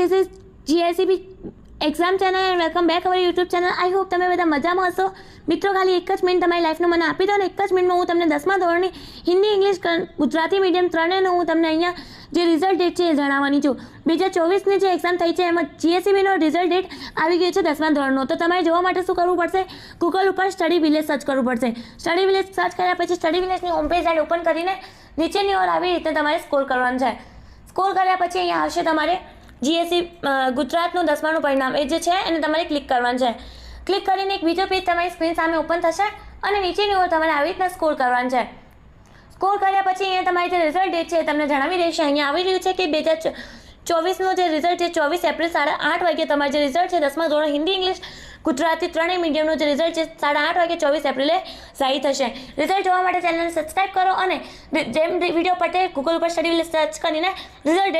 This is GICB exam channel and welcome back our YouTube channel. I hope તમે બધા મજામાં હશો. મિત્રો, ખાલી એક જ મિનિટ તમારી લાઈફનો મને આપી દો ને એક જ મિનિટમાં હું તમને 10મા ધોરણની હિન્દી, ઇંગ્લિશ, ગુજરાતી મીડિયમ ત્રણેયનું હું તમને અહીંયા જે રિઝલ્ટ ડેટ છે એ જણાવવાની છું. 2024ની જે એક્ઝામ થઈ છે એમાં GICBનો રિઝલ્ટ ડેટ આવી ગયો છે 10મા ધોરણનો. તો તમારે જોવા માટે શું કરવું પડશે? ગૂગલ ઉપર સ્ટડી વિલેજ સર્ચ કરવું પડશે. સ્ટડી વિલેજ સર્ચ કર્યા પછી સ્ટડી વિલેજની હોમ પેજ ઓપન કરીને નીચેની ઓર આવી રીતે તમારે સ્ક્રોલ કરવાનું છે. સ્ક્રોલ કર્યા પછી અહીંયા આવશે તમારે GICB ગુજરાતનું 10માનું પરિણામ એ જે છે એને તમારે ક્લિક કરવાનું છે. ક્લિક કરીને એક બીજો પેજ તમારી સ્ક્રીન સામે ઓપન થશે અને નીચેની ઓર તમારે આવી રીતના સ્ક્રોલ કરવાનું છે. સ્ક્રોલ કર્યા પછી અહીંયા તમારી જે રિઝલ્ટ ડેટ છે એ તમને જણાવી રહેશે. અહીંયા આવી રહ્યું છે કે 2024નો જે રિઝલ્ટ છે 24 એપ્રિલ 8:30 વાગે તમારે જે રિઝલ્ટ છે 10મા ધોરણ હિન્દી, ઇંગ્લિશ, ગુજરાતી ત્રણેય મીડિયમનો જે રિઝલ્ટ છે 8:30 વાગે 24 એપ્રિલે જાહેર થશે. રિઝલ્ટ જોવા માટે ચેનલને સબસ્ક્રાઇબ કરો અને જેમ વિડીયો પટે ગૂગલ ઉપર સ્ટડી વિલેજ સર્ચ કરીને રિઝલ્ટ